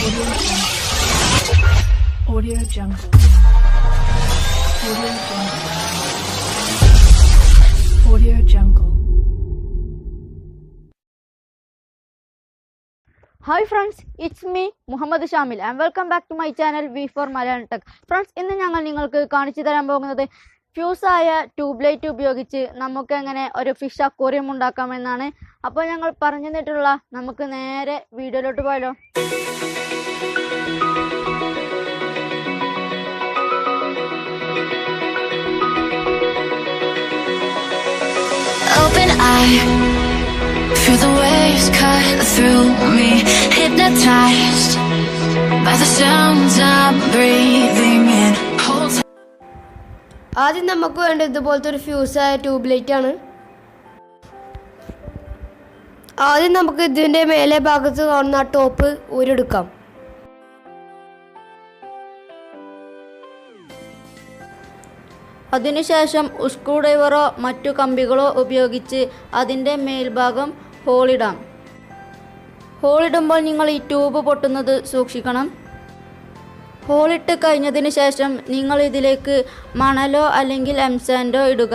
Audio Jungle. Audio Jungle. Audio Jungle. Hi friends, it's me Muhammad Shamil and welcome back to my channel V for Malayalam Tech. Friends, ഇന്ന് ഞങ്ങൾ നിങ്ങൾക്ക് കാണിച്ചു തരാൻ പോകുന്നത് ഫ്യൂസായ tube light ഉപയോഗിച്ച് നമുക്ക് എങ്ങനെ ഒരു ഫിഷ് അക്വേറിയം ഉണ്ടാക്കാമെന്നാണ്. അപ്പോൾ ഞങ്ങൾ പറഞ്ഞു തന്നിട്ടുള്ള നമുക്ക് നേരെ വീഡിയോയിലോട്ട് പോയാലോ. Open eye, feel the waves cut through me, hypnotized by the sounds I'm breathing in. ആദ്യം നമുക്ക് വേണ്ടത് ഇതുപോലത്തെ ഒരു ഫ്യൂസായ ട്യൂബ് ലൈറ്റ് ആണ്. ആദ്യം നമുക്ക് ഇതിൻ്റെ മേലെ ഭാഗത്ത് കാണുന്ന ടോപ്പ് ഊരെടുക്കാം. അതിനുശേഷം സ്ക്രൂ ഡ്രൈവറോ മറ്റു കമ്പികളോ ഉപയോഗിച്ച് അതിൻ്റെ മേൽഭാഗം ഹോളിടാം. ഹോളിടുമ്പോൾ നിങ്ങൾ ഈ ട്യൂബ് പൊട്ടുന്നത് സൂക്ഷിക്കണം. ഹോളിട്ട് കഴിഞ്ഞതിന് ശേഷം നിങ്ങൾ ഇതിലേക്ക് മണലോ അല്ലെങ്കിൽ എംസാൻഡോ ഇടുക.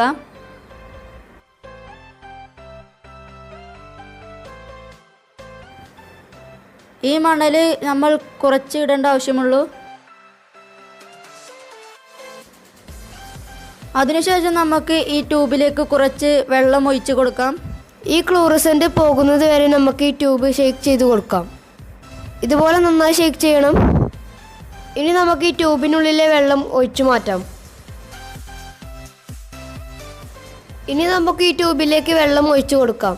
ഈ മണൽ നമ്മൾ കുറച്ച് ഇടേണ്ട ആവശ്യമുള്ളൂ. അതിനുശേഷം നമുക്ക് ഈ ട്യൂബിലേക്ക് കുറച്ച് വെള്ളം ഒഴിച്ച് കൊടുക്കാം. ഈ ക്ലോറസെൻ്റ് പോകുന്നത് വരെ നമുക്ക് ഈ ട്യൂബ് ഷേക്ക് ചെയ്ത് കൊടുക്കാം. ഇതുപോലെ നന്നായി ഷേക്ക് ചെയ്യണം. ഇനി നമുക്ക് ഈ ട്യൂബിനുള്ളിലെ വെള്ളം ഒഴിച്ചു മാറ്റാം. ഇനി നമുക്ക് ഈ ട്യൂബിലേക്ക് വെള്ളം ഒഴിച്ചു കൊടുക്കാം.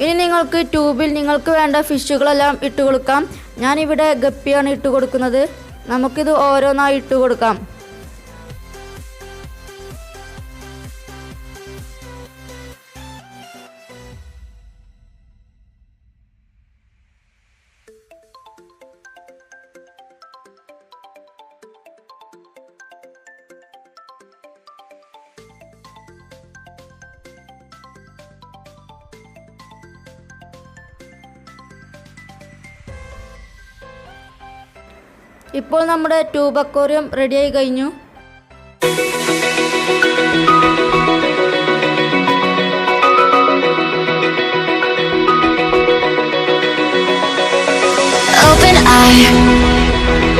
ഇനി നിങ്ങൾക്ക് ട്യൂബിൽ നിങ്ങൾക്ക് വേണ്ട ഫിഷുകളെല്ലാം ഇട്ട് കൊടുക്കാം. ഞാനിവിടെ ഗപ്പിയാണ് ഇട്ട് കൊടുക്കുന്നത്. നമുക്കിത് ഓരോന്നായി ഇട്ട് കൊടുക്കാം. ഇപ്പോൾ നമ്മുടെ ട്യൂബ് അക്വേറിയം റെഡിയായി കഴിഞ്ഞു. Open eye,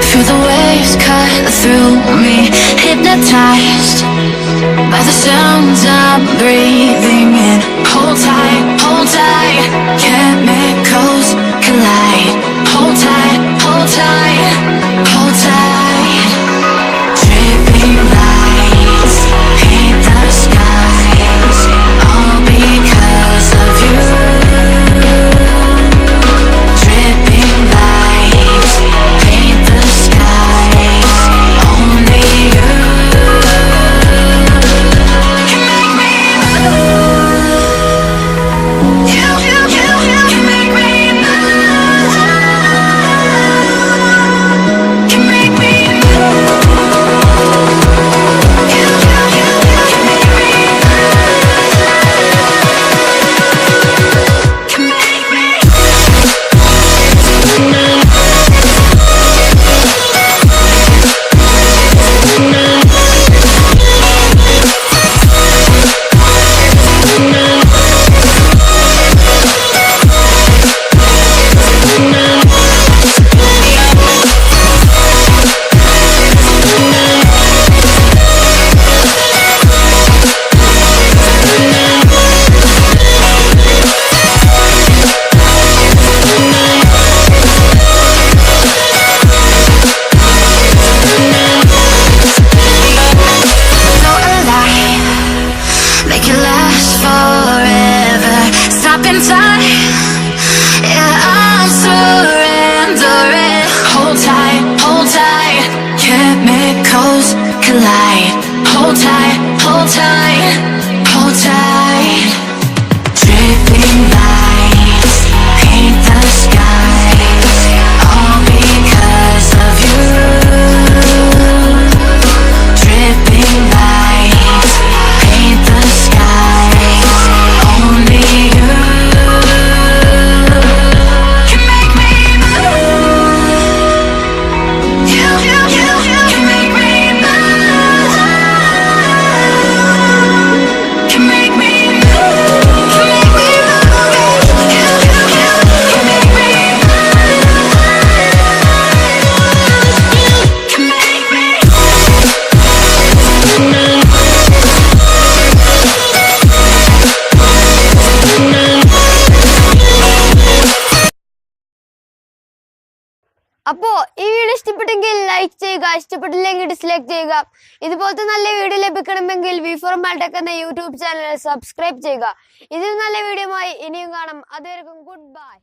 feel the waves cut through me, hypnotized by the sounds I'm breathing in. Hold tight, chemicals collide. Hold tight, hold tight, hold tight. Dripping lights paint the skies, all because of you. Dripping lights paint the skies, only you can make me move. You can make me move. Can make me move. You can make me move. Can make me. Make it last forever. Stop in time. Yeah, I'm surrendering. Hold tight. Chemicals collide. Hold tight, hold tight, hold tight. Dripping lights paint the skies, all because of you. Dripping lights അപ്പോൾ ഈ video ഇഷ്ടപ്പെട്ടെങ്കിൽ like ചെയ്യുക, ഇഷ്ടപ്പെട്ടില്ലെങ്കിൽ dislike ചെയ്യുക. ഇതുപോലത്തെ നല്ല video ലഭിക്കണമെങ്കിൽ V4 Maltech എന്ന യൂട്യൂബ് ചാനൽ സബ്സ്ക്രൈബ് ചെയ്യുക. ഇതിൽ നല്ല വീഡിയോയുമായി ഇനിയും കാണാം. അതുവരെക്കും ഗുഡ് ബൈ.